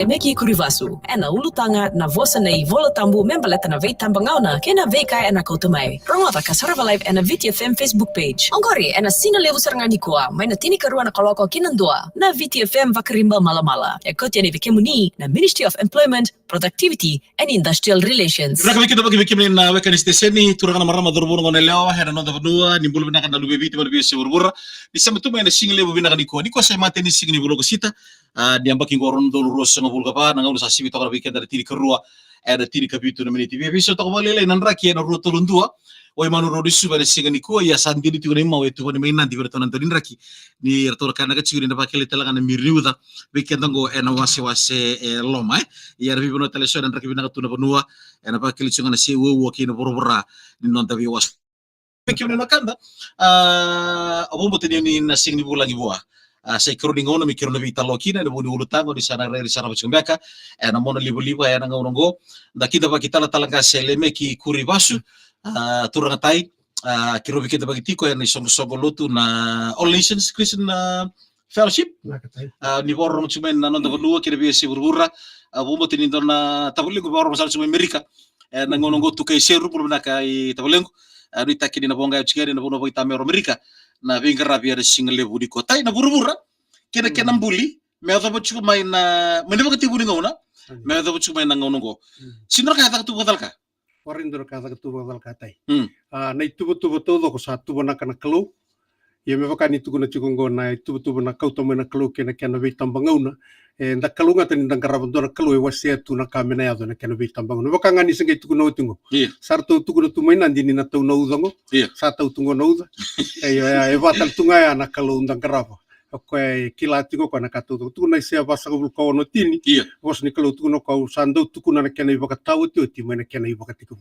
Meki kurivasu, ena ulutanga na vosa nei vola tambu membaleta na vei tambangauna kena vei kai ena kautamai. Rongota ka Sarava Live ena VTFM Facebook page. Ongori ena sina levu sarangani kua, maina tini karua na kaloko kinandua na VTFM vakarimba malamala. Ekoti ene vikemuni na Ministry of Employment, Productivity and Industrial Relations. Raka wiki bagi wiki na weka ni stesheni turanga marama dorbono ngone leo hera nonda vanua ni bulu binaka na lube viti bali bisi burbura ni sama tuma ene single levu binaka niko sai mate ni single bulo sita di ambaki ngoron dolu rosso ngabul kapa na ngulu sasi bitokar weekend dari tiri kerua ada tiri kapitu na meniti biasa to kembali lai nan raki na ruto lundua oi manu rodisu bale singa niko ya sandi tu ni mau itu ni mainan di bertonan tonin raki ni retor kana ka chiguri na pakele telanga na miriuda weekend ngo ena wase loma ya revi bono telesho dan raki binaka tuna benua ena pakele chunga na si wo kino borobora ni non tavi was pekimne nakanda obombo teni na sing ni bulangi bua sai keruding ngono mi keruding vita lokina na buni ulutango di sana bachumbeka na mona libu ya na ngono da kita ba kita talanga seleme ki kuribasu turanga tai kiro kita bagi tiko ya ni songo lotu na All Nations Christian Fellowship ni borro muchumen na nonda bonua kira biesi burbura bombo teni dona tabulingo borro masal chuma Amerika na ngono tu kai seru pulna kai tabulingo ni takini na bonga chigari na bono boita Amerika na vingara biar single levu di kota na buru-buru kena mbuli me ata bachu mai na mene bakati buni ngona me ata bachu mai na ngono go sinor ka ta tu badal ka Warindor ka ta tu badal ka tai na itu betul ko satu bona kana kelu ye me bakani tu kuna chikungo na itu betul na kau to mena kelu kena veitam bangauna nda kelu ngata ni ndang karabondona kelu e wasia tu na kamena ya na kena veitam bangauna bakanga ni singe tu kuna utungo sarto tu kuna tu mai nandi ni na tu na udongo sa tu tungo na uda e vatal tunga ya na kelu ndang karaba koe kila tiko kana katu tu na sia basa ko ko no tini vos ni kelu tu no ko sando tu kuna na kena ibaka tau ti mena kena ibaka tiko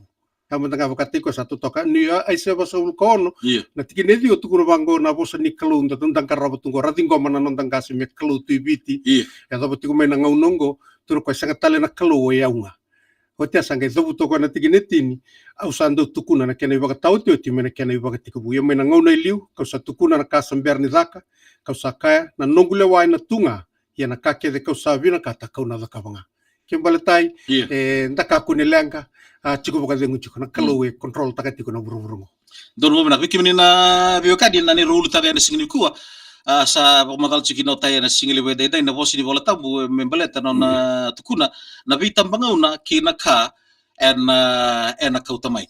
kamu tengah vakatiko satu toka ni ai sia basa ko no na tiki ne dio tu kuna bango na vos ni kelu ndang karaba tungo ratingo mana ndang kasi me kelu tu ibiti ya to tiko mena ngaunongo tu ko sanga tale na kelu ya unga hotia sanga zobu to kana tiki ne tini au sando tu kuna na kena ibaka tau ti mena kena ibaka tiko bu ya mena ngauna iliu ka satu kuna na kasam berni zaka kau sakaya na nongule wai na tunga ya na kake de kau savina kata kau na zakavanga kimbaletai ndaka kunilenga chiko boka zengu chiko na kalowe control takati kuna buru don mo na wiki na biokadi na ni rule taga na singni kuwa sa magal chiki no tay na singli we dai na bosi di bola tabu membaleta no na tukuna na vitam bangauna kina ka en kau tamai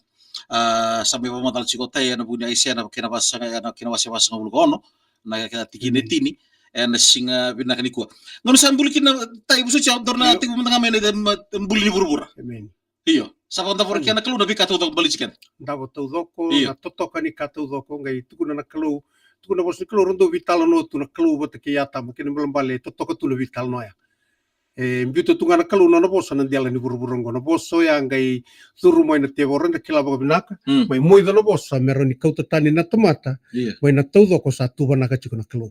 sampai magal chiko tay na bunya isia na kina basa na kina wasi ngabul gono na tiki netini na singa binaka ni kuwa ngono sambul kina tay buso cha dorna tingu manga mena mbuli ni buru-buru iyo sapa nda for kena kelu na bika to bali chicken ndabo to doko na totoka ni kato doko ngai tukuna na kelu tukuna bos kelu rondo vital no tu na kelu bote ke yata makin belum bale totoka tu vital no ya mbito tunga na kelu na bosa na diala ni buru-buru ngono boso ya ngai turu mo na tevoro na kila ba binaka mai moi da no bosa meroni kauta tani na tomata mai na to doko sa tu bana ka chikuna kelu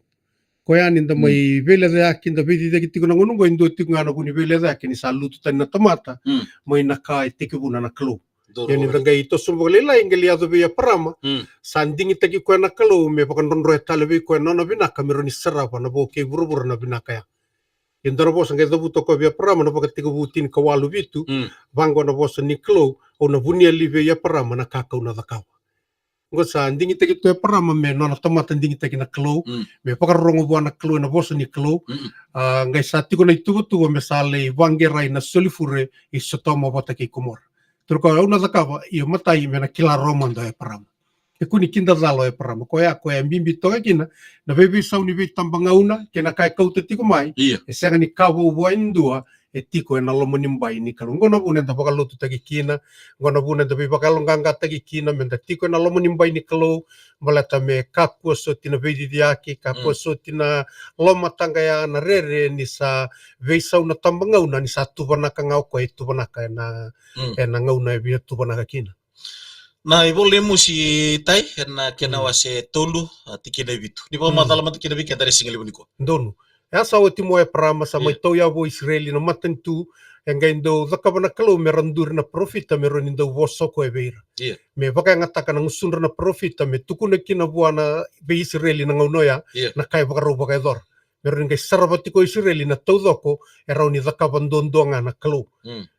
koya ninda mai vele da akin da vidi de kitiko na ngono ngo indo tinga na kuni vele da akin sa lutu tani na tomata mai na kai tikibuna na kelu yani da ngai to sumbo lela ingeli ado via prama sandingi taki ko na kelu me pakan ron roe talebi ko na binaka meroni serapa na boke buru-buru na binaka ya indoro bosa ngai do buto ko via prama na pakan tikubutin ka walu vitu vango na bosa ni kelu o na bunia live ya prama na kakau na dakawa ngo sa ndingi teki to prama me no na tomata ndingi teki na kelu me pakarongo buana kelu na bosa ni kelu ngai sa tiko na itu me sale wangerai na solifure I sotoma bota ki komor turko una dakawa I matai me na kila romando e prama e kuni kinda dalo e prama ko ya mbimbi to kina na bebi sa uni tambangauna kena kai kauta tiko mai e senga ni kawo buaindua e tiko e na lomo nimbai ni kalu ngono bune da bakalo tu tagi kina ngono bune da bakalo nganga tagi kina men da tiko e na lomo nimbai ni kalu malata me kapu so tina vedi diaki kapu so tina loma tanga ya na rere ni sa veisa una tambangauna ni sa tu banaka ngau ko e tu banaka na ngauna e bia tu banaka kina na ibole musi tai na kena wase tolu tikina vitu ni ba matala mat kina bika dari singali buniko ndonu ya sawo timo e prama sa mai to ya vo Israeli no matentu engaindo zakabana kalo merandur na profita meronindo vosoko e beira me baka ngataka na ngusunra na profita me tukuna kina buana be Israeli na ngaunoya na kai baka ro baka dor Meron kay sarabati ko Israeli na tawdoko eraw ni zakabandondonga na kalo.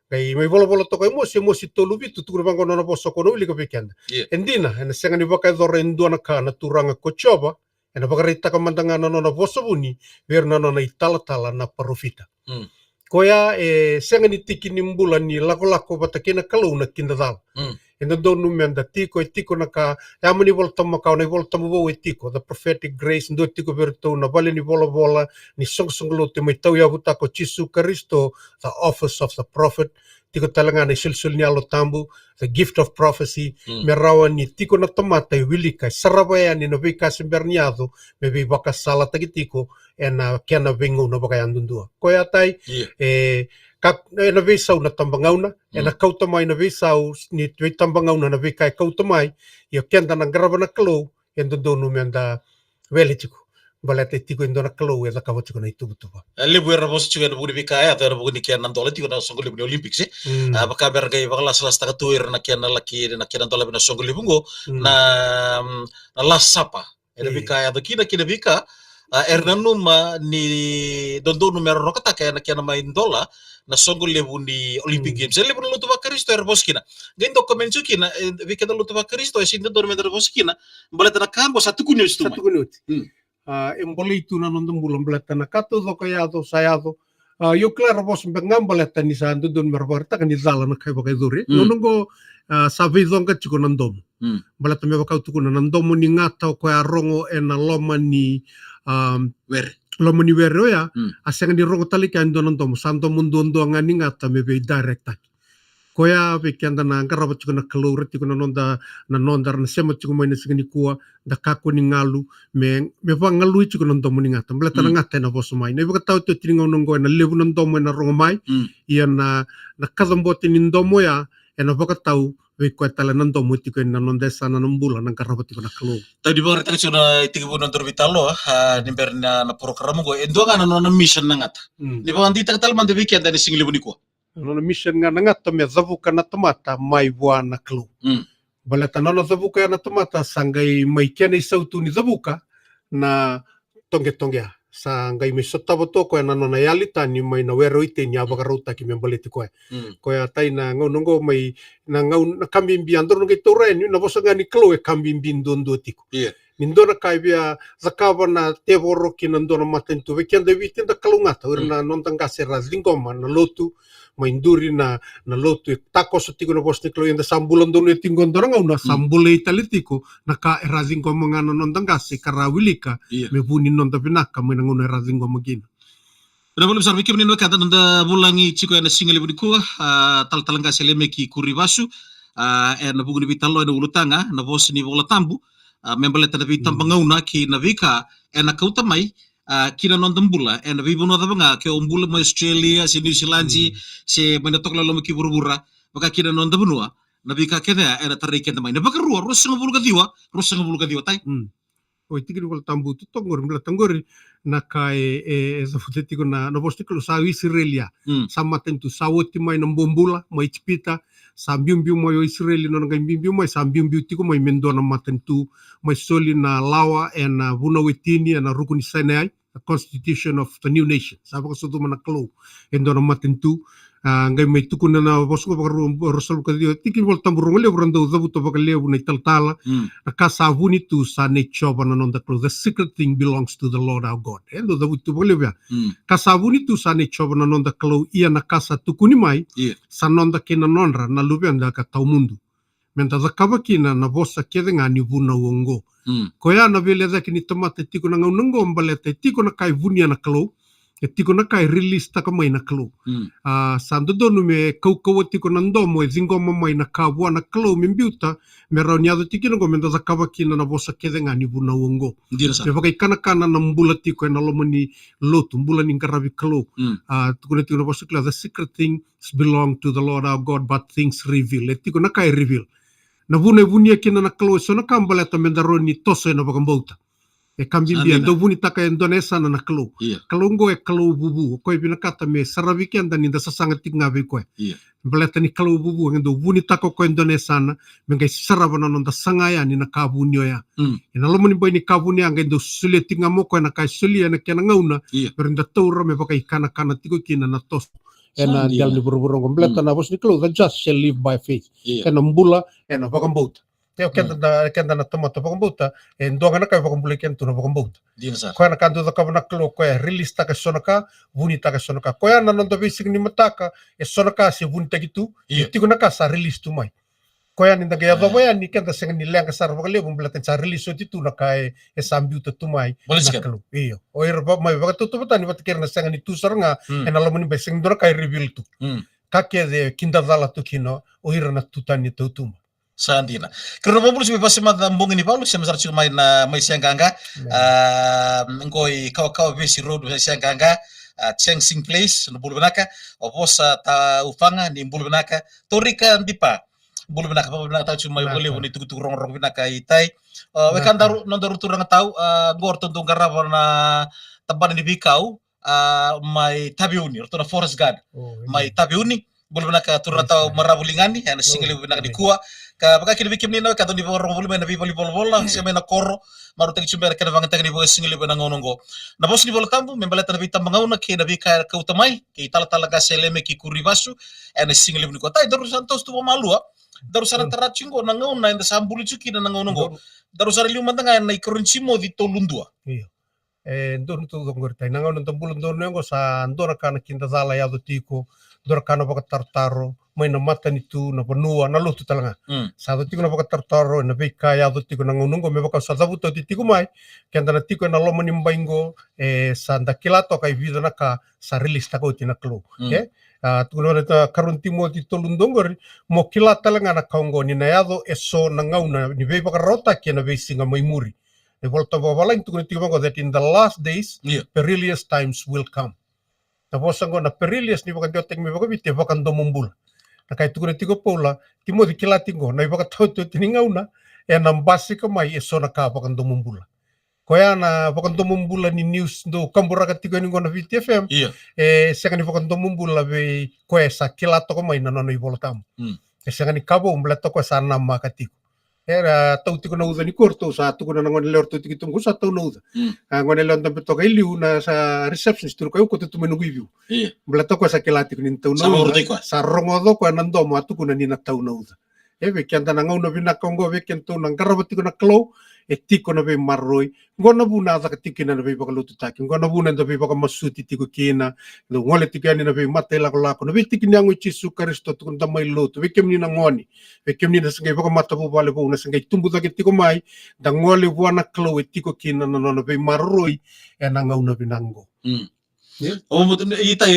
Kay may bola to kay mo si tolu bitu tu bang kono na poso kono uli ko weekend. Endina ena senga ni bakay dore endo na ka na turanga ko choba ena bagarita ka mandanga na poso buni ver na itala na parofita. Koya senga ni tiki ni mbulan ni lako batakina kalau na kindadal. Enda donu menda tiko naka yamani volta makau na volta mo tiko the prophetic grace ndo tiko berto na bali ni bola ni song te mai tau ya buta ko Jesu Kristo the office of the prophet tiko talanga ni sul ni alo tambu the gift of prophecy merawan ni tiko na tomata wilika sarabaya ni no vika semberniado me vi baka sala tagitiko ena kena vengo no baka yandundua koya tai kak na visau na tambangauna ena kautamai na visau ni tui tambangauna na vikai kautamai yo kenda na grava na kalo endo donu menda weletiku balate tiko endo na kalo eda kawatiko na itubutuba lebu era bos chuga na budi vikai ata bugu ni kian nandola tiko na songole ni Olympics baka bergai bakala salas taka tuir na kian laki na kian nandola na songole bungo na las sapa eda vikai ata kina vika ernanuma ni dondonu mero rokata kaya na kian main dola na songol lebu ni Olympic Games. Lebu na luto ba Kristo boskina. Gain dokumentu kina vika na luto ba Kristo sinda dorme der boskina. Baleta na kambo sa tukunyo stu. Sa tukunyo. Embolitu na nondom bulan baleta na kato do kayado sayado. Yo claro bos bengam baleta ni sa ndon merbarta kan izala na kay bakay dure. Nongo sa vizon ka chiko nandom. Baleta me bakau tukuna nandom ni ngata ko arongo ena loma ni Loma ni wero ya aseng ni rongo tali kan donon tomo santo mundo ngani ngata me be direct koya be kanda na ngarabat ko na kalore tiko na nonda na sema tiko mo ni signi kuwa da kako ni ngalu me va ngalu tiko non tomo ni ngata blata na ngata na boso mai ne ba taw to tingo nongo na lebu non tomo na rongo mai ia na kadamboti ni ndomo ya ena ba taw we ko tala nan tomo tiko na nonda sana nambula na ngarabat ko na kalo taw di ba reta na tiko non vitalo ni berna na program ko endo nga na mission na ngata di ba andi tal man de weekend ni single buniko no mission nga ngata me zavuka na tomata mai wana klo balata no zavuka na tomata sangai mai kene sautu ni zavuka na tonge sangai me sotabo to ko na no yalita ni mai na wero ite ni abagarota ki me baleti ko ya tai na ngongo mai na ngau na kambimbi andro ngai tore ni na bosa ni klo e kambimbi ndondo tiko Nindona kai bia zakava na tevoro ki nandona matentu weekend witin da kalungata urna nontang kasera zingoma na lotu mainduri na lotu tako so tiko na bosni klo yenda sambulan dono tingon doranga una sambule italitiko na ka erazingoma ngana nontang kase karawilika me buni nonta pinaka me nangono erazingoma gina. Ina boleh besar mikir nino kata nanda bulangi chiko yana singali budikua tal-talanga seleme ki kuribasu na bugu ni bitalo na ulutanga na vosi ni vola tambu membaleta na vitam pangauna ki na vika na kautamai ki na nondambula na vibuno da banga ke ombula ma Australia si New Zealand si manatok lalo ki burbura baka ki na nondabunua na vika keda na tarike na mai na baka ruwa rosanga buluga diwa tai Oi tiki wala tambu tu tongor mbela tongor na kai zafutetiko na vostiko sa Israelia sama tentu sawoti mai nambombula mai chipita sambiumbiu mai Israeli no ngai biumbiu mai sambiumbiu tiko mai mendona matentu mai soli na lawa na vuna wetini na rukuni Sinai the constitution of the new nation sabaka soto mana klo endona matentu ngai mai tukuna na bosko bakaru rosal kadio tiki wal tamburu ngale brando zabuto bakale na taltala akasavuni tu sa ne choba na nonda klo the secret thing belongs to the Lord our God endo zabuto bakale kasavuni tu sa ne choba na nonda klo ia na kasa tukuni mai sa nonda kena nonra na lubenda ka tau mundu menta zakaba kina na bosa kedenga ni vuna wongo koya na vele zakini tomate tiko na ngaunongo mbalete tiko na kai vunia na klo tiko na kai release taka mai na klo sando donu me kau tiko na ndomo zingoma mai na kabwa na klo mimbiuta me rauniado tiki ngo menda zakaba kina na bosa kedenga ni vuna wongo me bakai kana na mbula tiko na lomani lotu mbula ni ngarabi klo tiko na bosa kla the secret things belong to the Lord our God but things reveal tiko na kai reveal na vunia kina na klo so na kambala ta mendaroni toso na bakambauta kambimbi Sandina. ndo vunita ka Indonesia na kelu. Iya. Kalungo kelu bubu ko binakata me saraviken dan inda sasangatik ngabe ko. Iya. Beleta ni kelu bubu ndo vunita ko Indonesia na mengai saravana nonda sangaya ni na kabunyo ya. Ina lomoni boy ni kabunyo ndo suleti ngamo ko na kai sulia na kena ngauna. Iya. Berinda taura me pakai kana tiko kina na tos. Ena Sandina. dial ni buru-buru beleta na bos ni kelu the just shall live by faith. Iya. Ena mbula ena bakambut. Teo kenda na tomato bakambuta ndonga na kai bakambule kento na bakambuta. Dina sa. Koya na kanto da kabana klo koya release taka sonaka vuni taka sonaka koya na nando basic ni mataka sonaka se vuni takitu tigo na kasa release tu mai koya ni daga yado boya ni kenta senga ni lenga sar bakale bumbelaten sa release so titu na kai sambiu tu mai na klo iyo oir ba mai baka tu batani batkir na senga ni tu saranga ena lamani basing dora kai reveal tu kake de kinda dala tu kino oir na tutani tu Sandina. Karena mau sih pasti mata mbong ini palu saya masih main main siang gangga. Ngoi kau besi road siang gangga. Changing place no bulu benaka. Oposa ta ufanga ni bulu benaka. Torika ndipa. Bulu benaka tahu cuma boleh buni tuku rong benaka itai. Wekan daru turang tahu gor tentu garava na taban di bikau. Mai tabiuni atau na forest guard. Mai tabiuni. Bulu benaka turang tahu marabulingani. Yang single benaka di kuah. Baka kini bikin nina kato di bawah orang main nabi bola siya main koro maru tegi cumber kada vangan tegi di bawah single bena ngonongo na bos di bola tambu membaleta nabi tambang ngauna ke nabi ka utamai ke tala ka seleme ki kuribasu ene single beni kota daru santos tu malua daru sana teracinggo na ngauna enda sambuli cuki na ngonongo daru sana liu mantanga na ikorincimo di tolundua iya ndon tu ngortai na ngauna tambulun don ngo sa ndora kana kinda zala ya do tiko dora kana baka tartaro mai na mata ni tu na panua na lutu talanga sa do tiko na baka tartaro na beka ya do tiko na ngonongo me baka sa dabuto ti tiko mai kenda na tiko na lomo ni mbaingo sa ndakilato kai vida na ka sa release tako ti na klo tuno na karun timo ti tolundongor mo kilata langa na kaungo ni na yado eso na ngauna ni be baka rota ke na be singa mai muri e volta bavalang tuno tiko ngo that in the last days perilous times will come tapos ang na perilous ni baka dioteng me baka bite baka ndomumbul na kay tugon tigo pola timo di kilatingo na ibaka tauto tiningaw na nang basi ka mai eso na ka baka ndomumbula koya na baka ndomumbula ni news do kambura ka tigo ningo na VTFM saka ni baka ndomumbula be koya sa kilato ko mai na nono ibolatam saka ni kabo umblato ko sa nama ka tigo era tau tiko na uda ni korto sa tuko na ngon lor tu tiko sa tau na uda ngon lor tampe to kay liu na sa receptionist tu kayo ko tu menu givu blato ko sa kilati ko nin tau na sa rongodo ko nando mo atuko na ni na tau na uda be kanta na ngau na binakongo be kento na garabati ko na klo tiko na be marroi ngona buna za tikina na be baka lutu taki ngona buna na be baka masuti tiko kina no ngole tikani na be matela ko lako na be tikini ang Jesu Kristo tu kunda mai lutu be kemni na ngoni be kemni na sangay baka matabu bale bo na sangay tumbu taki tiko mai da ngole buana klo tiko kina na no be marroi na ngau na binango ita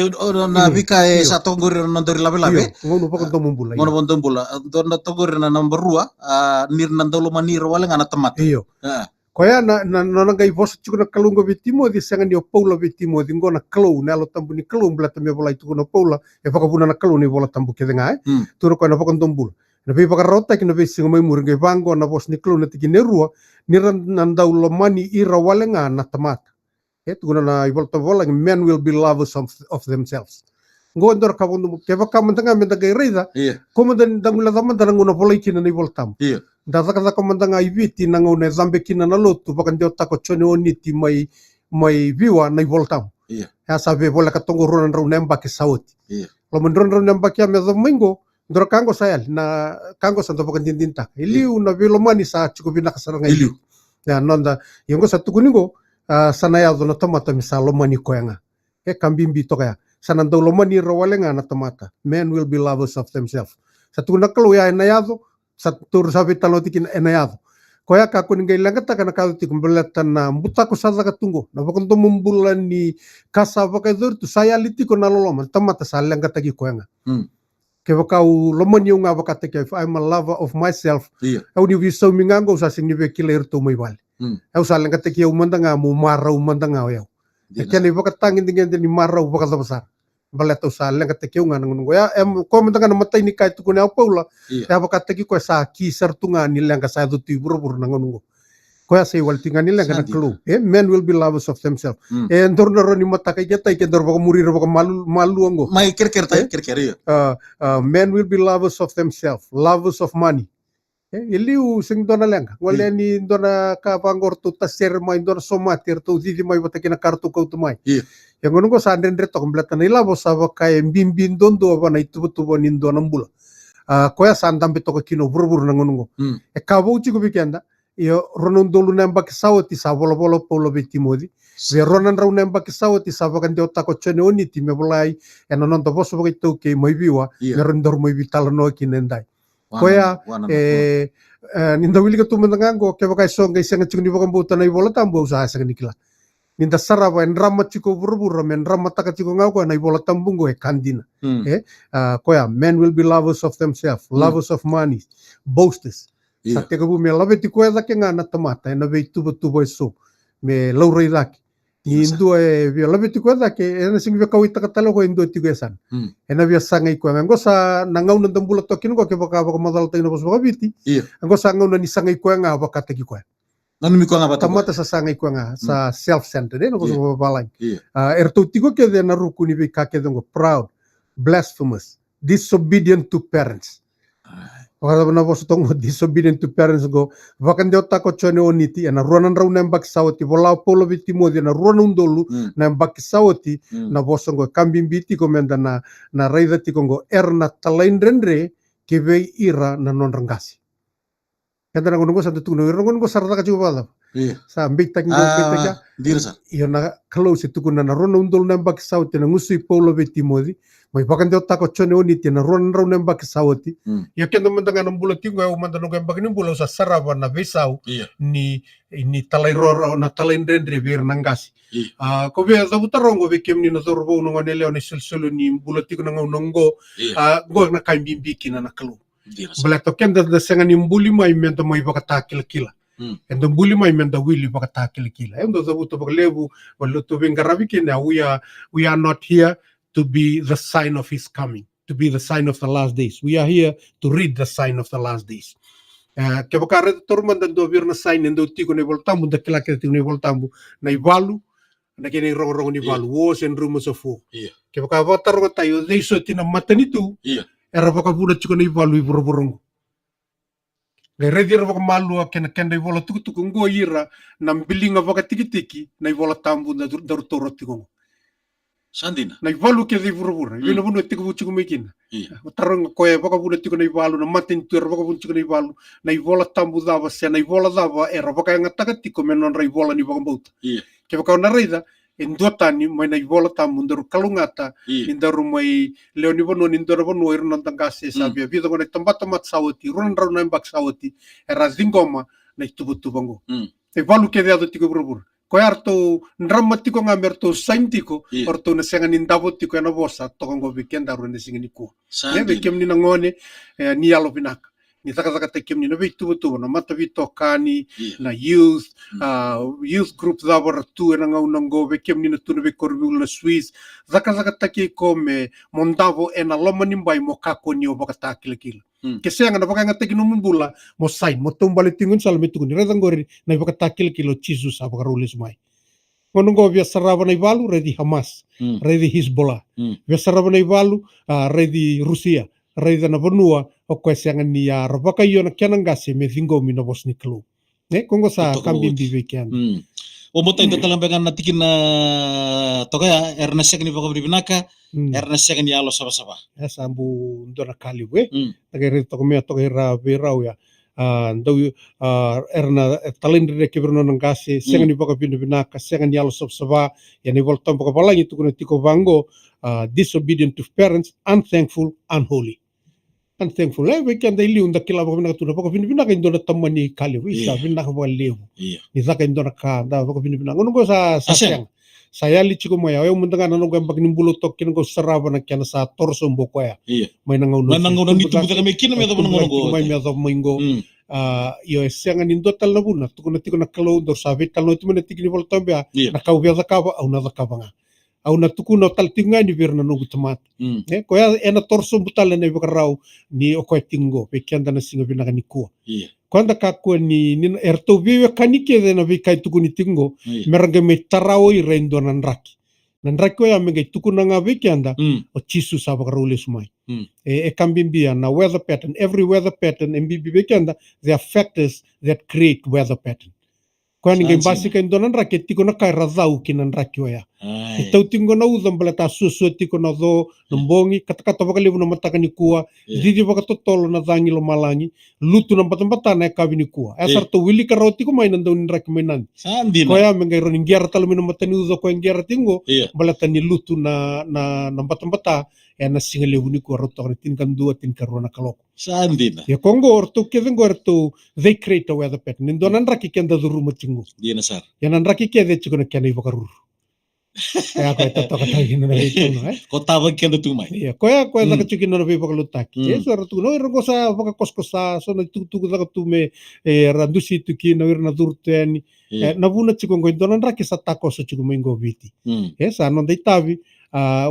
na bika sa tonggor na dori labe ngono baka ndomumbula ngono bondombula don na tonggor na number 2 nir na dolo manir wala nga na tamat iyo koya na ngai vos chuko na kalungo vitimo di sanga ni Paula vitimo di ngona klo na lo tambu ni klo mbla tambe bola itu na Paula baka buna na klo ni bola tambu ke denga turo ko na baka ndombul na be baka rota ki na be singa mai mur ngai vango na vos ni klo na tiki nerua ni ran daulo mani ira wala nga na tamat tuguna na ivolta vola men will be lovers of themselves ngondor ka bundu ke baka mantanga mentaga reida komandan dangula zaman dananguna vola ikina ni voltam dasa kasa komandanga ibiti nanguna zambe kina na lotu baka ndiota ko chone oniti mai viwa na voltam ya sabe vola ka tongo ronan ro nemba ke sauti lo mendron ro nemba ke me domingo ndor kango sayal na kango santo baka dindinta iliu na vilo mani sa cukup bina kasaranga iliu ya nonda yongo satu kuningo sanaya do na tomata misalo mani koyanga kambimbi to kaya sanando lo mani rawalenga na tomata men will be lovers of themselves satu na kalo ya enayado satu sabi taloti kin enayado koya ka kuninga ilanga ta kana ka ti kumbelatan na buta ko sa katungo na bakonto mumbulan ni kasa baka dur tu saya liti ko naloloman tomata salanga tagi koyanga ke bakau lomani nga bakata ke if I'm a lover of myself au ni viso mingango sa sing ni bekiler to mai bal au sa lenga te ke umandanga mu marau umandanga yau ke ni bakatangin dingen ni marau bakata besar baleto sa lenga te ke nga ngun ya ko umandanga na matai ni kai tu ko na Paula ya bakata ki ko sa ki sertunga ni lenga sa du ti buru nangun Koya say wal tingani lang kana Sandi. clue. Men will be lovers of themselves. Mm. Ndor ndor ni mata kay kita ke ndor baka muri baka malu ango. Mai kir-kir tay kir-kir iya. Men will be lovers of themselves, lovers of money. Iliu sing dona lenga. Wala ni dona ka pangor tu taser mai dona somatir tu didi mai bata kina kartu kau tu mai. Iya. Yang ngono ko sa andre to kompleta na ilabo sa kay bimbin dondo ba na itubutubo nin dona mbula. Koya sa andam bito ka kino burbur na ngono. Kabo uchi ko bikenda. Yo ronon dolu namba kisawati sa bola polo betimodi. Ve ronan rau namba kisawati sa bakan dio tako chone oni ti me bolai eno non to boso bakay to ke mai biwa meron dor mai bitala no kinendai. Koya ninda wili ka tumandangango ke bakay song kay sanga chungni bakang buta na ibola tambo usaha sa nikla. Ninda saraba en ramma chiko burbur men ramma taka chiko ngau ko na ibola tambungo kandina. Koya men will be lovers of themselves, lovers of money, boasters. Sa teka bu me labe ti koya dake nga na tamata na be tubo so me laurai dake. Indo via labe ti koya dake na sing via kawita katalo ko indo ti koyasan. Na via sangai ko ngo sa nangaw na dambula to kino ko ke baka madal tayo na bos baka biti. Ngo sa ngaw na ni sangai ko nga baka tagi ko. Nanu mi ko nga bata. Tamata sa sangai ko nga sa self-centered no ko so balang. Erto ti ko ke na ruku ni be ka ke ngo proud, blasphemous, disobedient to parents. Wakata na boso tong disobedient to parents go vakan dio tako chone oniti na ruanan rau na mbaki sawati vola polo biti modi na ruanan dolu na mbaki sawati na boso go kambing biti ko menda na raida ti go erna talain rendre kebe ira na non rangasi. Kanda na ngono sa tutuno ngono go sarata ka chuba sa mbita ngi dirsa iyo na close tu kuna na ruanan dolu na mbaki sawati na ngusui polo biti modi may bakan dio tako chone oniti na ruanan rau na mbaki sawati ya kendo mandangan ng bulat yung mandanong ng bagin bulaw sa sarawa na besaw ni talay roro na talay rendre bir nangasi. Ko be sa butarong go bekem ni na torbo no nganele ni sulsulo ni bulat yung nangonggo go na kaimbibiki na nakalo. Bulat to kendo da senga ni mbuli may mento may bakatakil kila. Endo mbuli may mento wili bakatakil kila. Endo sa buto baglebu waluto bengarabi kina we are not here to be the sign of his coming, to be the sign of the last days. We are here to read the sign of the last days. Kaya bakara torman dan do bir na sign endo tiko na voltambu da kila kila tiko na voltambu na ibalu na kini rong ni balu wars and rumors of war. Kaya bakara vatar tayo they so tina mata nitu era baka buda tiko na ibalu iburburong. Kaya ready ra baka malu kena kenda ibola tuku ngo ira na bilinga baka tiki na ibola tambu na darutoro tiko. Sandina. Na ivalu ke di buru-buru. Yun na buno tiko buci kumikin. Tarong koya baka buno tiko na ivalu na matin tuer baka buno tiko na ivalu na ivola tambu dava se na ivola dava era baka yang atakat tiko menon ra ivola ni baka bauta. Kaya baka na reida endotani may na ivola tambu ndaru kalungata indaru may leoni bono nindaru bono iron nang tangkase sabi vida ko na tambat sawati runan raw na imbak sawati era zingoma na itubutubango. Ivalu ke di ato tiko buru-buru. Koya arto ndramatiko nga merto saintiko orto na senga nindabotiko na bosa to ngo weekend aro na singa niko. Ne bekem ni nangone ni alo pinaka. Ni taka tekem ni no bitu na mata bito kani na youth group da bar tu na ngo bekem ni tu no be korbul na Swiss. Zaka take come mondavo ena lomanim bay mo kako ni obaka takil. Kasi ang napaka nga tekin bula mo sign mo tumbali tingun sal metu ni redang gori na ibaka takil kilo Jesus abaka rules mai. Ngono go via sarava na ivalu ready Hamas, ready Hezbollah. Via sarava na ivalu ready Rusia, ready na Vanua o kwesi ang ni rabaka yo na kyanang gasi me thingo mi na bos ni klo. Kongo sa kambing bibikian. O mota ito talambangan natikin na to kaya erna siya kani baka binaka erna siya kani alo saba-saba. Sambu ndo na kali we. Tagay rito kami ato kay Rabiraw ya. Daw erna talindre ke berno nang kasi siya kani baka binaka siya kani alo saba-saba. Yan i voltam baka palang ito kuno tiko bango disobedient to parents, unthankful, unholy. Unthankful. We can daily unda kila baka binaka tuna baka binaka indo na tamani kali we isa binaka baka lewu. Ni zaka indo na ka da baka binaka. Ngono ko sa siyang. Saya lichi ko maya yung mundangan anong gambag nimbulo tok kinang sarava na kya na sa torso mboko ya. May nangaw nito buta kami kina may tabo nangaw may meto mingo. Yo siang nindo tal na buna tukuna tiko na kalo dor sabi tal no tumo na tiki ni volta ba nakawya za kaba au na za kaba nga. Au na tukuna tal tinga ni bir na nugu tomat. Koya ena torso butal na ibakaraw ni okoy tingo pekyan na singo binaka ni kuwa. Quando kako ni erto vive kanike de na vikai tukuni tingo Iya. meranga me tarao I rendo nanraki. Nanraki ya menga tukuna nga weekenda o chisu saba karule sumai. E kambimbia na weather pattern, every weather pattern MBB weekenda there are factors that create weather pattern. Kwani ngai basi kai donan raki tiko na kai razau kinan raki oya. Itau tingo na udam bala ta susu tiko na do nombongi kata bakali na mataka ni kua didi baka totolo na dangi lo malangi lutu na batambata na kabini kua. Asar to wili karo tiko mai nan donin raki mai nan. Koya mengai ro ningiara talo mino matani udo ko ngiara tingo bala tani lutu na batambata na singale uni ko roto ni tinkan dua tinkan rona kaloko. Sandina. Ya Kongo orto kevengo orto they create a weather pattern. Nindo nan raki kenda duru matingo. Dia nasar. Ya nan raki kede chiko na kena ibakaruru. Kaya ko ito katay na ito no Ko tawag kenda tumay. Ya koya na kachukin na nabi bakalutaki. Yes or tu no iro sa baka koskosa so na tutu da tume randusi tuki na wir na durteni. Na buna chiko ngo ito nan raki sa tako so chiko mengo viti. Yes ano dai tavi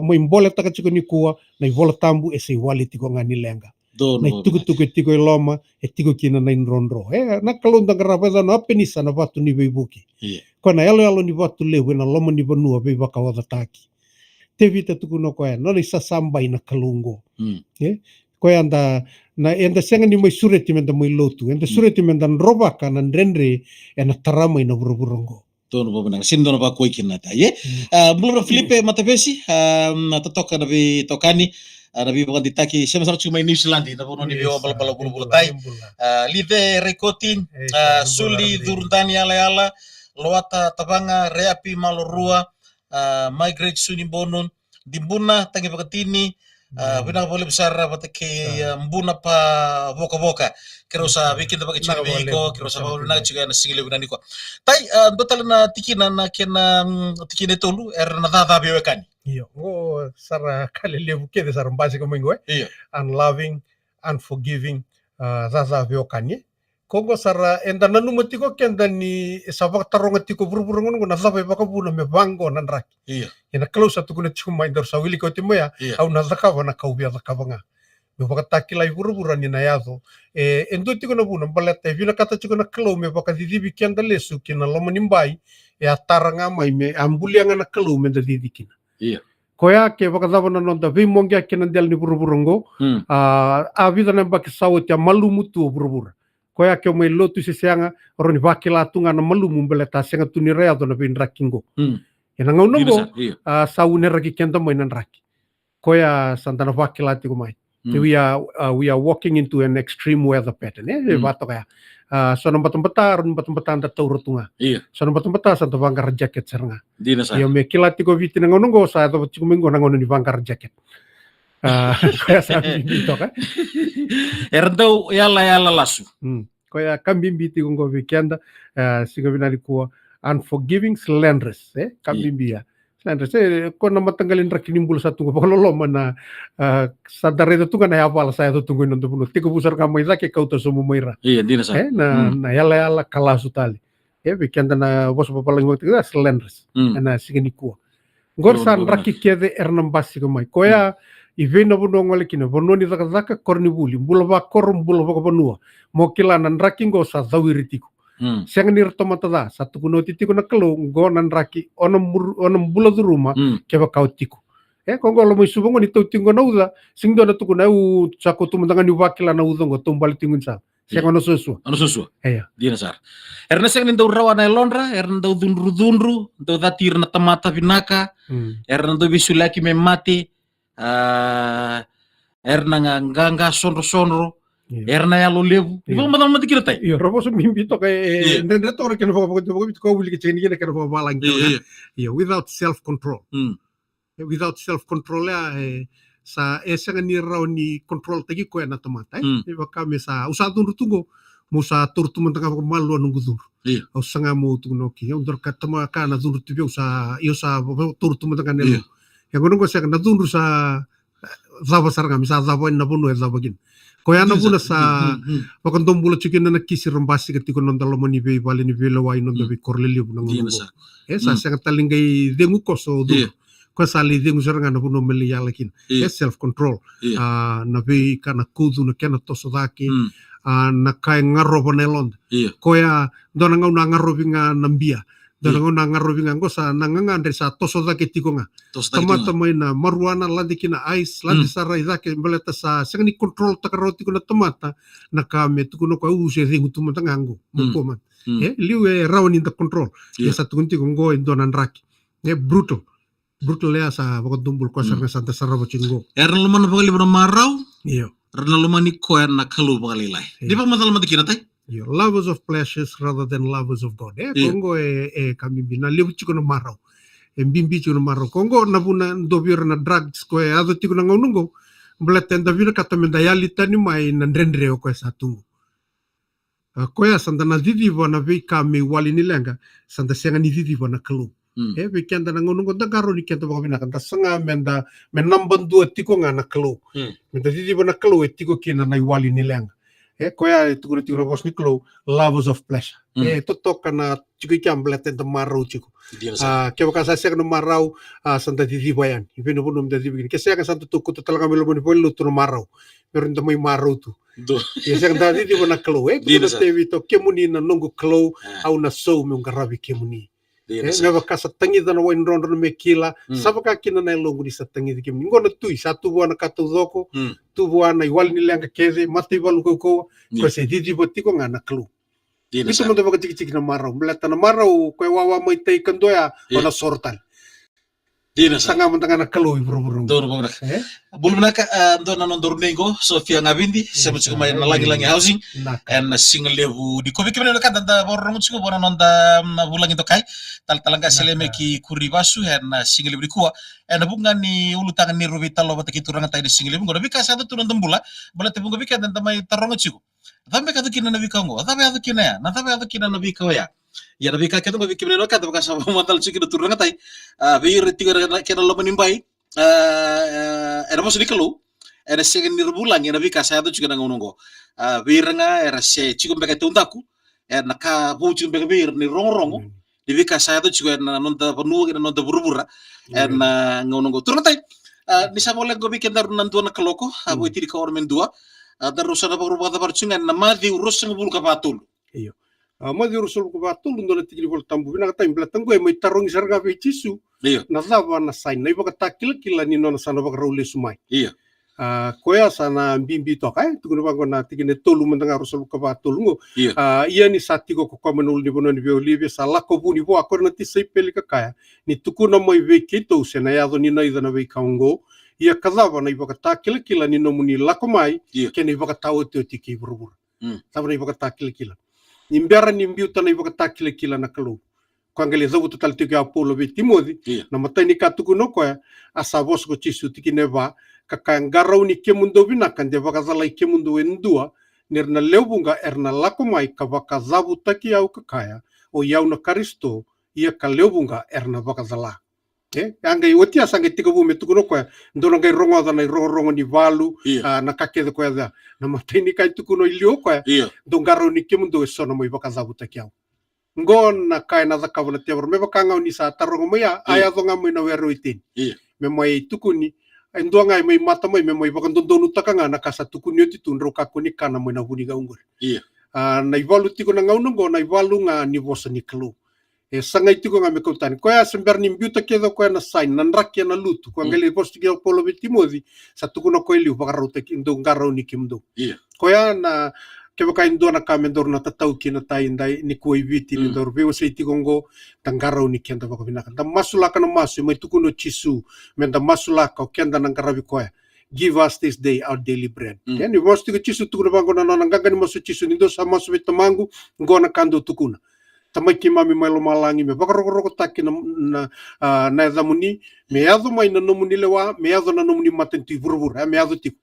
mo imbole taka chiko ni kuwa na ivola tambu ese wali tiko ngani lenga. Na tuku tiko iloma tiko kina na inrondro. Na kalunda garapeza na penisa na vatu ni beibuki. Kona elo ni vatu lewe na loma ni vanua be bakawada taki. Te vita tuku no koya no ni sasambai na kalungo. Koya anda senga ni mai sureti menda mai lotu. Anda sureti menda robaka na ndrenre na taramai na buruburongo. Tono ba benang sindo na ba ko ikinata ye. Belum Felipe Matavesi natotoka na bi tokani na bi bakan ditaki siya masarap cuma New Zealand na bono ni bio bala bulu tai. Live rekotin suli durundani ala loata tabanga reapi malorua migrate suni bonon dimbuna tangi bakatini bina boleh besar batake mbuna pa boka kero sa bikin tabaki chunga biko kero sa boleh na juga na singile bina niko tai total na tikina na kena tikine tolu na dada bewekani iyo ngo sara kalele buke de sara mbasi ko mengo unloving unforgiving dada bewekani Kongo sara enda nanu matiko kenda ni sabak taronga tiko burburungun na zaba baka buna me bango nan raki. Iya. Ina close atu kuna chiku maindor sa wili ko timo ya au na zakava na kaubia zakavanga. Me baka takila burburan ni na yazo. Endo tiko na buna balete vila kata chiku na klo me baka didibi kenda lesu kina lomo nimbai taranga mai me ambulianga na klo me da didikina. Iya. Koya ke baka zaba na nonda vi mongia kina del ni burburungo. A vida na baka sawet ya malumutu burbura. Koya ke mai lotu sisianga roni vakila tunga na malumu beleta senga tuni rea do na bin rakingo. Ina ngaunogo saune raki kenda mai nan raki. Koya santana vakila tiko mai. We are walking into an extreme weather pattern. Vato kaya. So nang batang-bata ron batang-bata anda tauro tunga. So nang batang-bata santa vangkar jacket seranga. Dina sa. Yo me kila tiko viti na ngaunogo sa to chiko mingo na ngauno ni vangkar jacket. Kaya sabi dito ka. Erdo yala lasu. Kaya kambimbi ti kongo weekenda sigo binali ko unforgiving slanderous kambimbi ya. Slanderous ko na matanggalin rakinimbul sa tungo pakalolo man sadare to tunga na yapal saya to tungo nondo puno tiko busar kamay sa ke kauto sumu moira. Iya dina sa. Na yala kalasu tali. Weekenda na bos papalang waktu kita slanderous. Na sigini ko. Gorsan rakikede ernambasi ko mai. Koya ivena bono ngole kina bono ni zaka kornibuli bulava korum bulava banua mo kila nan raki go sa zawiritiku seng ni tomata da satu kuno titiku na kelo go nan raki onom bula du rumah keba kautiku kongo lo mai subongo ni tautingo na uda sing do na tuku na u sako tumandangan ni wakila na udongo tumbali tingun sa seng ono susu dia nasar erna seng ni do rawa na lonra erna do dundru do datir na tamata vinaka erna do bisulaki memati erna nganga sonro erna ya lo levu ibu matam mati kira tai iyo robo so mimbi to kay ndende to rek no ko wuli ke cheni ne kan balang iyo without self control sa esanga ni raw ni control tagi ko na tomata iba kami sa usadun rutungo musa turtu mentanga ko malu nungudur au sanga mo tunoki undor katama kana dur tibio sa iyo sa turtu mentanga nelo yang gunung saya kena tundur sa zaba sarga misa zaba na bunu zaba gin koya na buna sa bakon tombula chicken na kisir rambasi ketiko non dalo mani be bali ni velo wai non be korleli bunang ngungo sa saya talingay dengu koso du ko sali dengu sarga na bunu meli yalakin self control na be kana kudu na kana tosodaki na kai ngaro bonelon Iya. koya dona ngau ngaro vinga nambia dona ngau ngaro vinga ngosa nanganga andre sa toso dake tikonga tamata maina maruana landi kina ice landi sarai dake beleta sa sengni control takaroti kuna tomata na kame tukuno ko use ringu tumata ngango mukoma liu rawani the control ya satu kunti kongo dona raki brutal lea sa wakot dumbul ko sa santa sarabo chingo Erna luman pagali bro marau iyo Erna lumani ko na kalu pagali lai di pa matal mati kina tai yo lovers of pleasures rather than lovers of God kongo kami bina liu chiko no marau bimbi chiko no marau kongo na buna dobir na drugs ko ado tiko na ngonungo bleten da vina kata mendayali tani mai na ndrendre ko sa tungu ko ya santa na didi wana ve kami wali ni lenga santa senga ni didi wana kalu we kenda na ngonungo da garo ni kenda baka binakan da sanga menda menamban dua tiko nga na kalu menda didi wana kalu tiko kina na wali ni lenga koya tukuri tiko bos ni kalu lovers of pleasure totok kana chiko kiam bleten da marau chiko kaya baka sa senga no marau santa didi bayan ibeno bunum da didi begini kaya santa tuku talaga melo boni polo tu no marau pero nda may marau tu ya senga da didi wana kalu kuda tevi to kemuni na nongo kalu au na so me ngarabi kemuni nga baka sa tangi da na wain rondo me kila sabaka kina na longo ni sa tangi di kemuni ngona tui satu buana katu doko tu buana igual ni lenga keze mati balu ko se didi botiko nga na kalu itu mo baka tiki na marau melata na marau ko wawa mai tai kandoya ona sortal sanga mentanga na kalu bro Dor bro bulum naka ndona nondor nengo Sofia ngabindi sema chiko mai na langi housing and single levu di kovi kemene ka da borong chiko bona nonda bulang itu kai talanga seleme ki kuribasu and single levu kuwa and bunga ni ulutangan ni rubita lo bataki turanga tai di single levu ngoda bika satu turun tembula bola tebunga bika dan tamai tarongo chiko tambe katu kina na bika ngo tambe atu kina ya na tambe atu kina na bika ya ya nabi ka ketu ngabi kemene ka baka sa matal chiko turanga tai bi retigo kena lo menimbai era masu dikalu era segen nirbulang ya nabi kasa itu juga ngongo biranga era se chikum beka tuntaku na ka bu chikum beka bir ni rongo nabi kasa itu juga na nonta penu na nonta burubura na ngongo turnatai ni sabole go bikin dar nantu na kaloko abu itiri ka ormen dua darusana paruba da parchungan na madi urus ng bulka patul iyo madi urusul ko batul ndole tigili vol tambu bina kata imbla tango mai tarong sarga ve chisu na lava na sain na iba kata kila ni nona sana baka raule sumai iya koya sana bimbi to kai tukuno bango na tigine tolu mendanga urusul ko batul ngo iya ni sati ko komenul ni bono ni violivia sala ko buni bo akor na tisai peli ka kaya ni tukuno mai ve kito sena ya do ni na ida na ve kaungo ia kadava na iba kata kila ni no muni lakomai ke ni iba kata o te tiki burbur tava na iba kata kila Nimbiara nimbiu tana iwa kata kila na kalu. Kwa ngale zawu total tiki apolo ve timodi. Na matai ni katuku no kwa asa vos ko chisu tiki neva kakangarau ni kemundo vina kan de vakazalai kemundo endua nirna leubunga erna lakomai ka vakazavu taki au kakaya o yau na karisto ia ka leubunga erna vakazala. Angai otia sangai tika vume tuku no kwa ndona ngai rongo da na rongo ni valu na kakede kwa da na matai ni kai tuku no ilio kwa dongaro ni kemundo sono mo vakazavu taki au. Ngon na kai na zakavana tebor me vakanga ni sa tarongo moya aya donga mo na wero itin. Me mai tuku ni endo ngai mai mata mai me mai vakandondonu takanga na kasa tuku ni titu ndro kakoni kana mo na huni ga ungor. Na ivalu tiko na ngaunongo na ivalu nga ni vosa ni klu. Sangai tiko nga me kautan. Koya sember ni mbiuta kedo koya na sign na nrakia na lutu. Kwa ngeli posti kia polo betimodi sa tuku na koe liu vakarauta indo ngarau ni kimdo. Koya na keba kain do na kamendor na tatau kina tai ndai ni kuai viti ni dor veo sei tigongo tangarau ni kenda bako binaka da masulaka no masu mai tuku no chisu men da masulaka o kenda na ngarabi koya give us this day our daily bread ni mosti ko chisu tuku no bango na nganga ni masu chisu ni do sa masu betamangu ngona kando tukuna tamai ki mami mai lo malangi me baka roko taki na zamuni me ado mai na nomuni lewa me ado na nomuni matenti burbur me ado tiku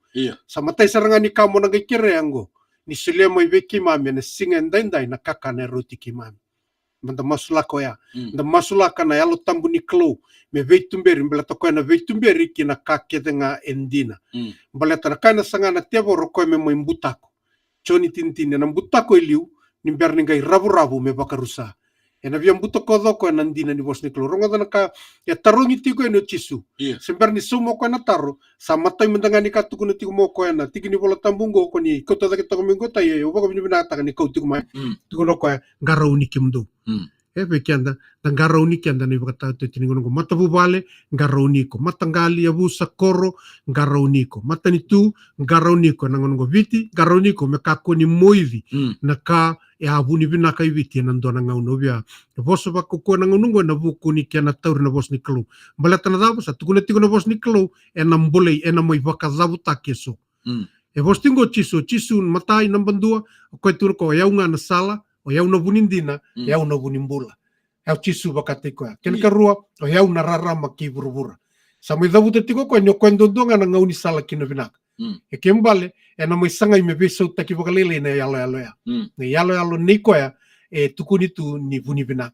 sama tai saranga ni kamo na gekere ango ni sile mo ibe kimami na singen dai na kaka na roti kimami manda masulako ya da masulaka na yalo tambu ni klo me veitumberi mbelata ko na veitumberi kina kake denga endina mbelata na kana sanga na tebo roko me mo imbutako choni tintin na mbutako iliu ni berni ngai rabu me bakarusa na viam buto kodo ko nandina ni bos ni klo rongo dana ka ya tarungi tiko eno chisu semper ni sumo ko na taro sa matay mendanga ni katuko na tiko mo ko na tiki ni bola tambungo ko ni kota da kita mingo ta ye oba ko ni binata ka ni kauti ko mai tiko no ko garau ni kimdo pekianda dan garau ni kianda ni bakata to tini ngono matabu bale garau ni ko matangali abu sakoro garau ni ko matani tu garau ni ko nangono viti garau ni ko mekako ni moivi na ka ya abu ni binaka viti nan dona ngauno bia boso ba ko na ngono na buku ni kiana taur na bos ni klo balata na dabu sa tukuna tiko na bos ni klo enam bolei enam moi bakazabu takeso bos tingo chisu matai nambandua ko tur ko yaunga na sala o yau na bunindina yau na bunimbula yau chisu bakate ko ken karua o yau na rara maki burubura samai dabu te tiko ko nyo kwendo donga na ngauni sala kina binak e kembale e na mai sanga me beso taki bakalele na yalo ya ne yalo ni ko ya e tukuni tu ni buni binak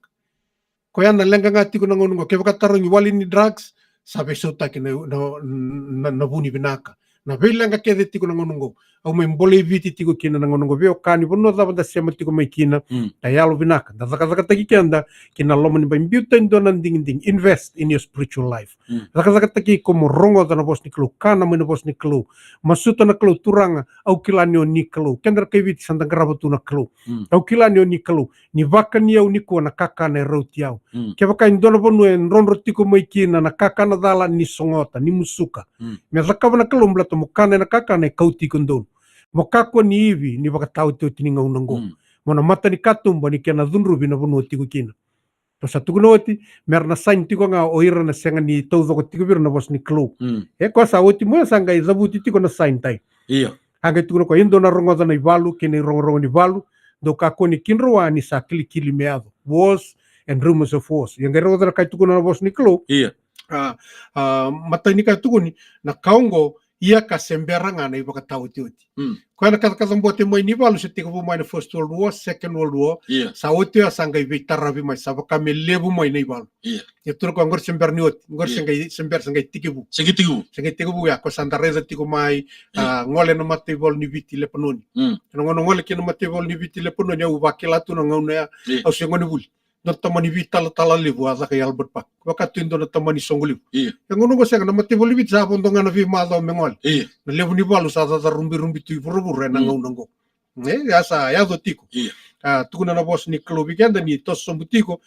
ko ya na lenga ngati ko ngongo ke bakataro ni wali ni drugs sabe so taki na buni binaka na velanga ke de tiko ngongo au me mbole viti tiko kina ngongo veo kani bono da banda sema tiko mai kina ta yalo binaka da zaka taki kenda kina lomo ni bimbuta ndona ding invest in your spiritual life zaka taki como rongo da na bos ni klo kana me na bos ni klo masuta na klo turanga au kilani ni klo kendra ke viti santa grabatu na klo au kilani ni klo ni vakani au ni ko na kaka na rotiao ke baka ndona bonu en ronro tiko mai kina na kaka na dala ni songota ni musuka me zaka na klo mblato mukana na kaka na kauti kondon mokako ni ivi ni bakatau te tini ngaunango mona mata ni katumba ni kena dunrubi na bunu tiku kina to sa tukunoti merna sain tiko nga oira na senga ni tauzo ko tiku bir na bos ni klo ko sa oti mo sanga izabuti tiko na sain tai hanga tukuno ko indo na rongo na ivalu kini rongo ni valu do kako ni kinroa ni sa kili meado wars and rumors of wars yang rongo na kai tukuno na bos ni klo mata ni kai tukuni na kaungo ia ka semberanga na iba katau tiuti ko na kata mbote mo ni balu se tiko mo na first world war second world war sa oti asanga ibe tarabi mai sa ka me lebu mo ni balu e tur ko ngor sember ni oti ngor sember sanga tikibu ya ko santa reza tiko mai ngole no mate bol ni viti le penoni ngono ngole ki no mate bol ni viti le penoni u bakela tu ngona ya au se ngoni buli no tamani vital tala livu aza kay Albert Park wakati ndo na tamani songulivu ngono go senga na mate bol viti sa bondo ngana vi ma do mengol na levu ni balu sa rumbi tu burubur na ngaunango asa ya do tiko tukuna na bos ni klobi ganda ni tos sombutiko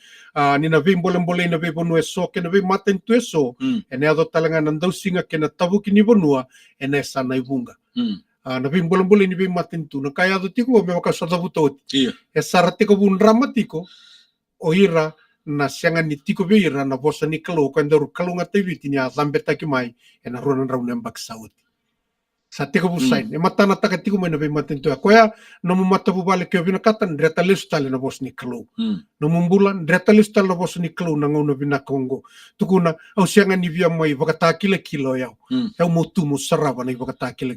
ni na vim bolem na ve bonu eso ke na ve maten tu eso ene ado talanga nandau singa ke na tabuki ni bonua ene sa na ibunga na vim bolem ni ve maten tu na kaya do tiko me maka sadabutot sarate ko bun dramatiko oira na sianga ni tiko beira na bosa ni kalo kanda ru kalunga teviti ni azambeta ki mai ena rona rauna mbak saudi sa tiko busain e mata na taka tiko mai na be matento ko ya no mata bu bale ke bina katan dreta listale na bos ni kalo no mumbulan dreta listale na bos ni kalo na ngona bina kongo tukuna au sianga ni via mai vakata kilo yau yau motu mo sarava na vakata kilo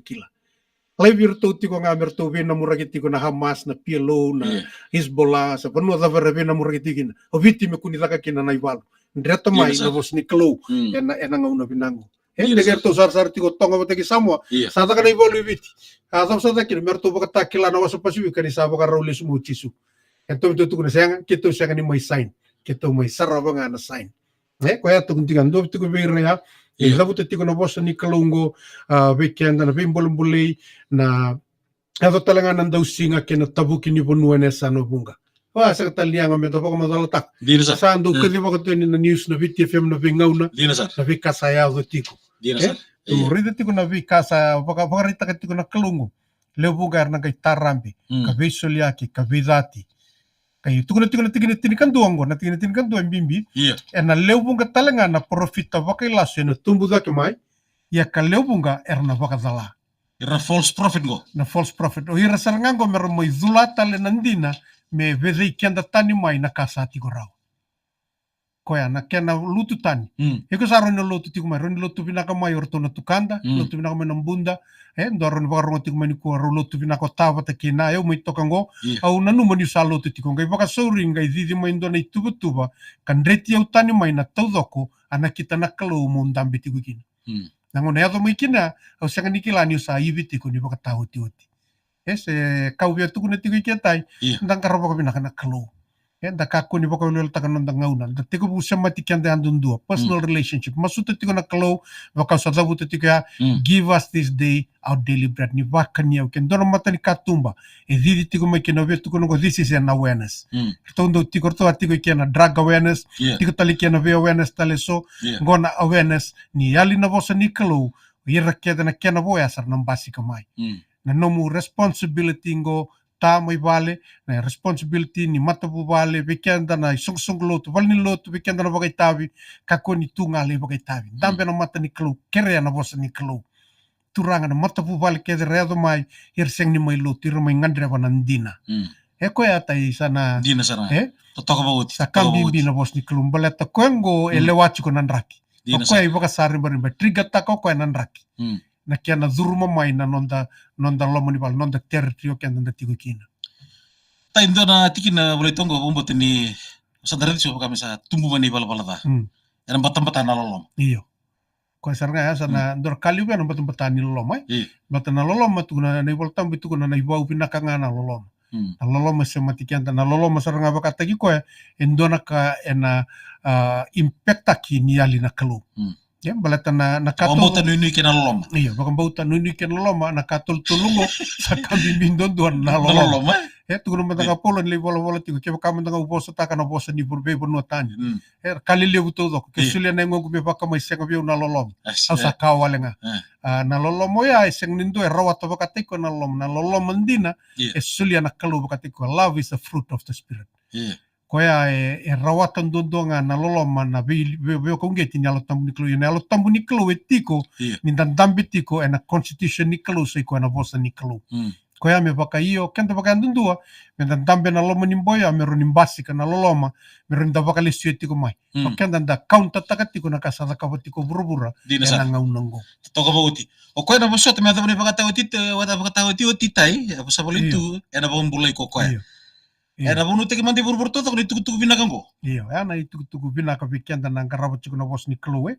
lai virtu tiko ngamer to vena muragiti ko na Hamas na PLO na Hezbollah sa panu da vena muragiti kin o viti me kuni laka kina na iwalo ndreta mai na bos ni klo ena ngauna binango neger to sar tiko tonga boteki samwa sa ta kana iwalo viti sa sa kin merto baka takila na waso pasiwi kani sa baka rolis mu chisu ento to kuna senga kito senga ni mai sign kito mai sarava nga na sign ko ya to kuntigan do tiko beira ya labu te tiko na bosa ni kalungo weekend na bimbolembulei na ado talanga nandau singa ke na tabuki ni bonua nesa no bunga wa sa talianga me to ko madalata sa ando ke di ko ni na news na VTFM na vingauna na vikasa ya do tiko to rede tiko na vikasa baka rita ke tiko na kalungo lebugar na kay tarambi ka vesoliaki ka vidati kay tukuna tinikan duango na tinikan duang bimbi na leubunga talanga na profita vakila seno tumbuda ke mai ya ka leubunga na vakazala false prophet go na false prophet o ira sarangango mer mo izulata le nandina me veze kenda tani mai na kasati gorau koya na kena lutu tani eko saro no lutu tiku mai ron lutu binaka mai orto na tukanda lutu binaka mai nambunda ndoro ni baka tiku mai ko lutu binaka tava ta kina eu mai tokango au nanu mani sa lutu tiku ngai baka sori ngai didi mai ndona ituba kan reti au tani mai na taudoko ana kita na kalau mo ndambe tiku kina nango na yato mai kina au sanga nikilani sa ivi tiku ni baka tahu tiuti kau via tuku na tiku kiatai ndang karaba ko binaka na kalau da kako ni baka ulol taka nonda ngauna da tiko busa mati kyan da andun dua personal relationship masuta tiko na kalau baka sa tabu tiko ya give us this day our daily bread ni baka niya ken dona mata ni katumba e didi tiko mai kena ve tiko no this is an awareness tondo tiko to tiko kena drug awareness tiko tali kena ve awareness tale so ngona awareness ni yali na bosa ni kalau ira kena boya sar nambasi kamai na nomu responsibility ngo tamai vale na responsibility ni matapu vale bekenda na song lotu valni lotu bekenda na bagai tavi kako ni tunga le bagai tavi dambe na mata ni klu kere na bosa ni klu turanga na matapu vale kede redo mai hirseng ni mai lotu ir mai ngandre vanandina eko ya tai sana dina sana totoka bauti sakambi bina bos ni klu baleta koengo elewachi ko nandraki ko ai baka sari barin triga tako ko nandraki na kia na dhuruma mai na nonda lomo ni bal nonda territory kia nonda tigo kina. Ta indo na tiki na boleh tongo umbo tini sadari tso kami sa tumbu mani bala da. Era batam na lolom. Iyo. Ko sarga ya sana ndor kali ba batam ni lolom ai. Batam na lolom matu na nei voltam bitu na nei bau pinakanga na lolom. Na lolom se matikian na lolom sarga ba katagi ko endona ka ena impacta ki ni ali na kalu. Ya balatan na katul bautan nuni kena lolom. Iya, bakang bautan nuni kena lolom na katul tulungo sa kambimbing don na lolom. Ya tugun matanga polon le bola tigo ke bakam matanga ubosa taka na bosa ni burbe bonua tani. Kali le buto do ke sulia na ngogu be bakam mai senga be na lolom. Au sa kawalenga. Na lolom ya seng nindo rawat bakatiko na lolom mendina sulia na kalu bakatiko. Love is a fruit of the spirit. Koya rawatan dondonga na loloma na veo kongeti ni alo tambu ni klo ni alo tambu ni klo etiko ni dambi tiko na constitution ni klo so iko na bosa ni klo koya me baka iyo kenta baka ndundua me dambe na loloma ni boya me roni mbasi kana loloma me roni baka lesu etiko mai kenta da counter takatiko na kasada kabatiko burubura na ngaunango toko bauti o koya na boso te me baka baka tawti wata baka tawti otitai apa sa bolitu ena bombulai ko koya era bunu teke mandi burbur toto ni tuku bina kango. Iya, ana tuku bina ka weekend na ngarabat chiku na bos ni kloe.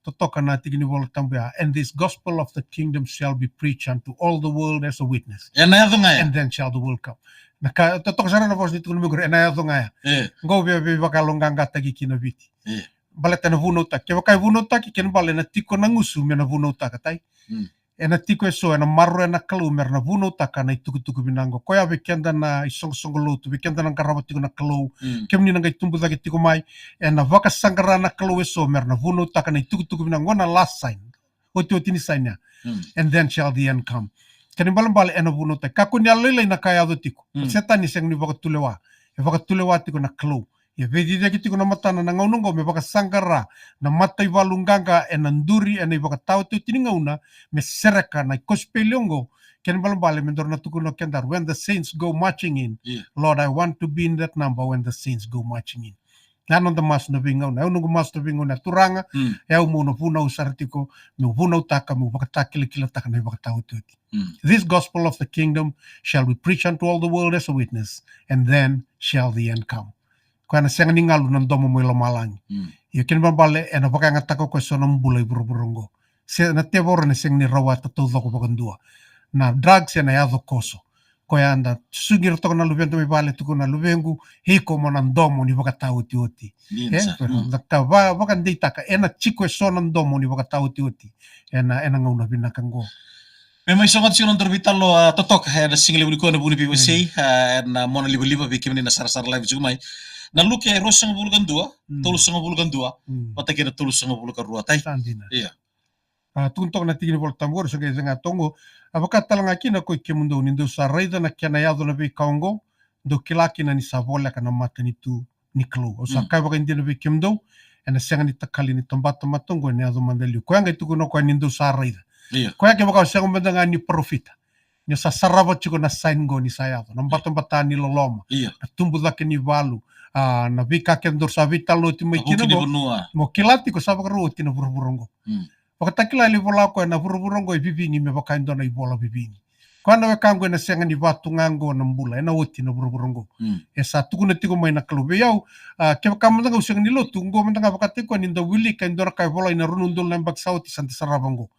Totoka na tigi ni wala tambia. And this gospel of the kingdom shall be preached unto all the world as a witness. And then shall the world come. Naka totoka sana na bos ni tuku nugur ena yato ngaya. Ngo be bakalonganga tagi kina viti. Baleta na vunota. Ke bakai vunota ki ken bale na tiko na ngusu me na vunota katai. Ena tiko eso ena maru ena kalu mer na vuno taka na tuku binango koya bekenda na isong lotu bekenda na karabati na kalu kemni na ngai tumbu dagi tiko mai ena vaka sangara na kalu eso mer na vuno taka na tuku binango na last sign oti ni sign ya and then shall the end come kani balambal ena vuno taka kako ni alele na kaya do tiko setan ni seng ni vaka tulewa tiko na kalu ya vedi dagi tiko na mata na ngaunongo me baka sangara na mata ivalunganga enanduri ena baka tau tu tiningauna me seraka na kospeliongo ken balambale mendor na tuku no kendar when the saints go marching in Lord I want to be in that number when the saints go marching in nanon da mas na bingauna uno mas na bingauna turanga ya umuno puna usartiko me puna utaka me baka takile taka na baka tau tu this gospel of the kingdom shall be preached unto all the world as a witness and then shall the end come kana senga ningalu nan domo mo lo malangi yo ken bale ena baka ngatako ko sono mbulai buruburungo se na tebor ne seng ni rawa to ko bakandua na drugs ena ya koso ko anda sugir to na lubento mi bale to na lubengu hiko mo nan domo ni baka tauti oti ka baka ndita ka ena chiko sono domo ni baka tauti oti ena ngauna binakango memang sangat sih nonton vital lo totok ada single buni ko na buni PVC na mona liba bikin na sar live juga mai na luki ay ros nga bulugan dua, tulus nga bulugan dua, pataki na tulus nga bulugan rua tay. Iya. Tuntok na tigini bol tambor sa kaya nga tongo, abakat talang aki na ko'y kimundo nindo sa rayda na kianayado na bi kaongo, do kilaki na ni sabola ka na mata nitu ni klo. O sa kaya baka hindi na bi kimundo, ena senga ni takali ni tambata matongo ni ado mandalyo. Kuya nga ituko no kuya nindo sa rayda. Kuya kaya baka senga manda nga ni profita. Ni sa sarabat chiko na sign go ni sayado. Nang batang-bata ni loloma. Na tumbo laki ni valu. Na vika kendor sa vital lo ti mai kina mo kilati ko sa bakaro ti na buruburongo pakatakila li vola ko na buruburongo ibibingi me bakaindo na ibola bibingi kana we kango na senga ni batu ngango na mbula na oti na buruburongo esa tukuna tiko mai na klube yau ke kamanda ko senga ni lo tungo manda bakatiko ni ndo wili kaindor kai vola ina runundul na baksau ti santa sarabango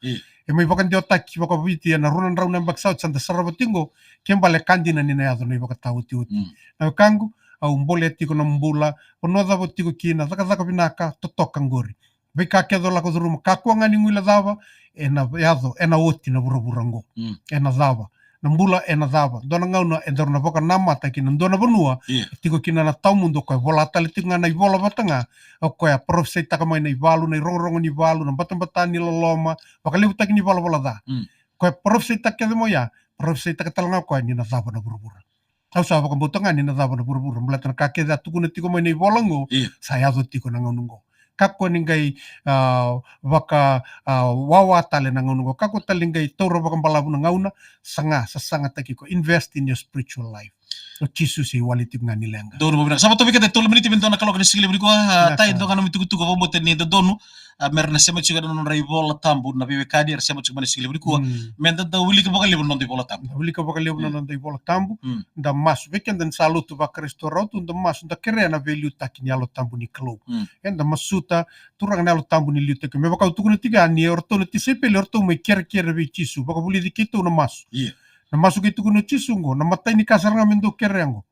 mai bakan diota ki bakabiti na runan raun na baksau santa sarabatingo kembale kandina ni na yado na bakatau ti oti na kango au mbole tiko na mbula ono dava tiko kina zaka binaka totokang gori vika kedo la kodrum kakwanga ni ngula dava ena yado ena oti na buraburango ena dava na mbula ena dava dona ngauna endorna boka namata kina dona bonua tiko kina na tau mundo ko volatile tinga na ivola batanga o ko ya professor takamai na ivalu na rongo ni valu na batambata ni loloma bakali utak ni vola da ko professor takede moya professor takatalanga ko ni na dava na burubura au sa boka botanga ni na dava na burubura mlatana kakeda tukuna tiko mai na ivolango saya do tiko na ngonungo kako ningai waka wawa tale na ngonungo kako talingai toro waka mbalabu na ngauna sasanga taki ko invest in your spiritual life o Jesus e waliti ngani lenga donu bobina sama topi kete tolo miniti bentona kalo kene sigile biko tai ndo kana mitukutu ko bote ni donu merna sema chuga non rai bola tambu na bibe kadi sema chuga mane sigile biko men da wili ko bakali non di bola tambu wili ko bakali non di bola tambu da mas weekend dan salutu ba restaurant da mas da kere na value takini alo tambu ni klo en da masuta turang na alo tambu ni liute ke me baka tukuna tiga ni orto ti sepele orto me ker be chisu baka buli di kitu na mas na masuk itu kuno chisungo na matai ni kasar ngamen do kerengo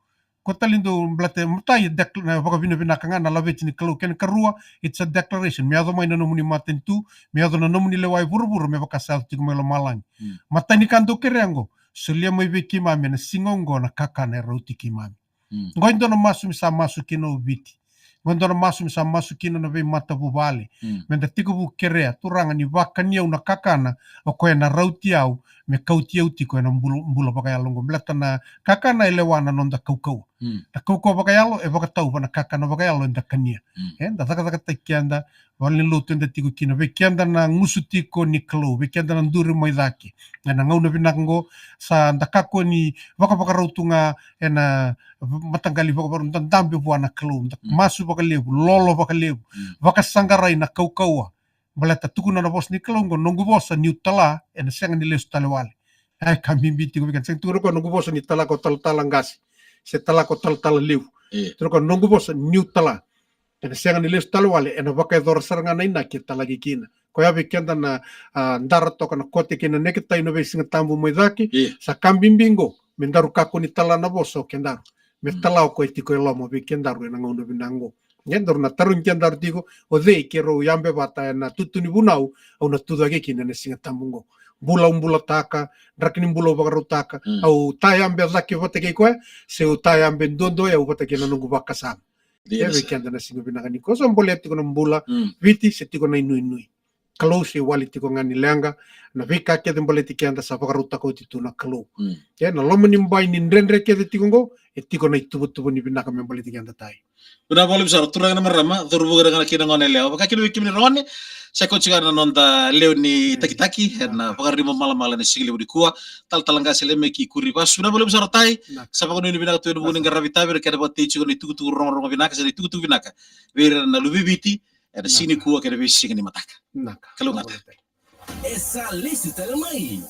kota lindo blate matai na baka bina kanga na lavet ni klo ken karua it's a declaration me ado mai na nomuni matentu me ado na nomuni lewai buru me baka sa tiku melo malang matai ni kanto kerengo selia mai beki mame na singongo na kakane roti kimami ngoindo na masu kino viti ngondo na masu kino na ve mata bubale menda tiku bu kerea turanga ni vakania una kakana o ko na rauti au me kauti au tiko na mbula baka yalongo mlatana kakana elewana nonda kaukau da kaukau baka yalo e baka tau bana kakana baka yalo nda kania da taka tekianda walin lutu nda tiku kino ve kianda na ngusu tiko ni klo ve kianda na nduri moidaki na ngauna binango sa ndakako ni baka rautunga ena matanggali baka baru ndambe buana klo masu baka lebu lolo baka lebu baka sanggarai na kaukau balata tukuna na bos ni kalongo nongu bosa ni utala ena senga ni lesu talewale ai kami biti ko bikan seng turu ko nongu bosa ni tala ko talangasi se tala ko tal lew turu ko nongu bosa ni utala ena senga ni lesu talewale ena baka dor saranga na ina kita lagi kina ko ya bikenda na ndar to kana kote kina nekita ino be singa tambu moidaki sa kambimbingo mendaru kako ni tala na boso kendaru me tala ko etiko lomo bikendaru ena ngondo binango ngendor na tarun kendar tigo o de kero yambe bata na tutuni bunau au na tudage kina na singa tambungo bula taka drakini bula bagarutaka au tayambe zaki bote ke ko se o tayambe ndondo ya bote ke na nungu bakasam ebe kenda na singa binagani ko so mbole tiko na mbula viti se tiko na inui kalau se wali tiko ngani lenga na vika ke mbole tikenda sa bagaruta ko titu na kalau ya na lomani mbai ni ndrendre ke tiko ngo etiko na itubu ni binaka mbole tikenda tai Una boleh besar turang nama rama turbu gara kira ngone leo baka kilo kimi rone saya kau cakap nonda leo ni taki na pakar di malam ni sigili budi kuah talangga seleme ki kuri pas sudah boleh besar tai sapa kono ni binaka tu buku negara vita ber kada bati cuci ni tuku rong binaka jadi tuku binaka ber na lubi biti ada sini kuah kada besi ni mataka kalau ngata esa lista mai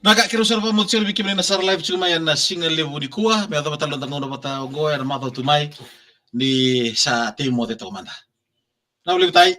Naga kira usar pa mo tsel bikim na sar live cuma yan na single level di kuah me atau talon tangono bata goer mata tumai ni sa timo te to mana. Na boleh tai